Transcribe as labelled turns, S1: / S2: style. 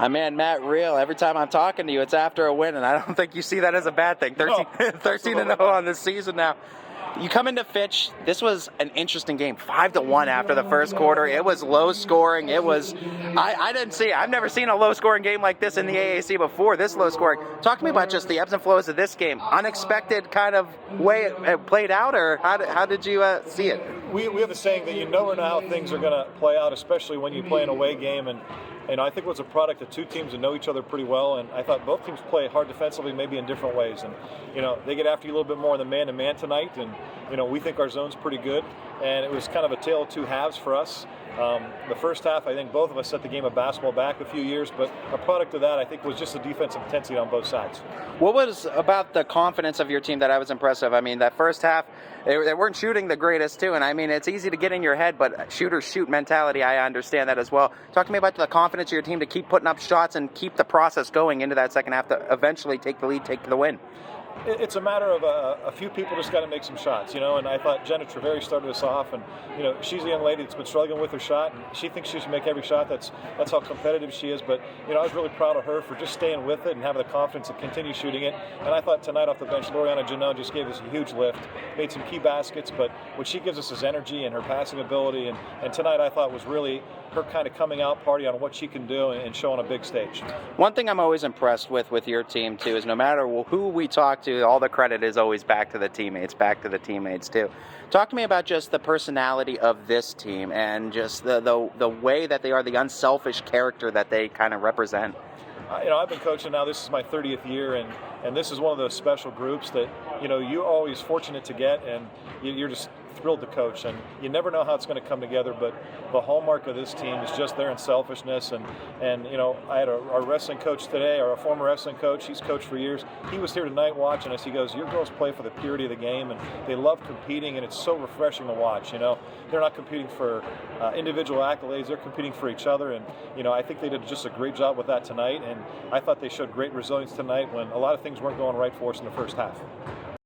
S1: My man, Matt Real, every time I'm talking to you, it's after a win, and I don't think you see that as a bad thing. 13-0 on the season now. You come into Fitch, this was an interesting game. 5-1 after the first quarter. It was low scoring. It was, I didn't see, I've never seen a low scoring game like this in the AAC before, this low scoring. Talk to me about just the ebbs and flows of this game. Unexpected kind of way it played out, or how did you see it?
S2: We have a saying that you never know how things are going to play out, especially when you play an away game. And I think it was a product of two teams that know each other pretty well. And I thought both teams play hard defensively, maybe in different ways. And, they get after you a little bit more in the man-to-man tonight. And, we think our zone's pretty good. And it was kind of a tale of two halves for us. The first half, I think both of us set the game of basketball back a few years, but a product of that, I think, was just the defensive intensity on both sides.
S1: What was about the confidence of your team that I was impressed with? I mean, that first half, they weren't shooting the greatest, too, and I mean, it's easy to get in your head, but shooters shoot mentality, I understand that as well. Talk to me about the confidence of your team to keep putting up shots and keep the process going into that second half to eventually take the lead, take the win.
S2: It's a matter of a few people just got to make some shots, and I thought Jenna Treveri started us off, and, she's a young lady that's been struggling with her shot, and she thinks she should make every shot. That's how competitive she is, but, I was really proud of her for just staying with it and having the confidence to continue shooting it, and I thought tonight off the bench, Loriana Janone just gave us a huge lift, made some key baskets, but what she gives us is energy and her passing ability, and tonight I thought was really her kind of coming out party on what she can do and show on a big stage.
S1: One thing I'm always impressed with your team, too, is no matter who we talk to, all the credit is always back to the teammates, too. Talk to me about just the personality of this team and just the way that they are, the unselfish character that they kind of represent.
S2: I've been coaching now, this is my 30th year, and this is one of those special groups that, you're always fortunate to get, and you're just thrilled to coach, and you never know how it's going to come together, but the hallmark of this team is just their unselfishness, and I had our wrestling coach today, or a former wrestling coach, he's coached for years, he was here tonight watching us, he goes, your girls play for the purity of the game, and they love competing, and it's so refreshing to watch, they're not competing for individual accolades, they're competing for each other, and I think they did just a great job with that tonight, and I thought they showed great resilience tonight when a lot of things weren't going right for us in the first half.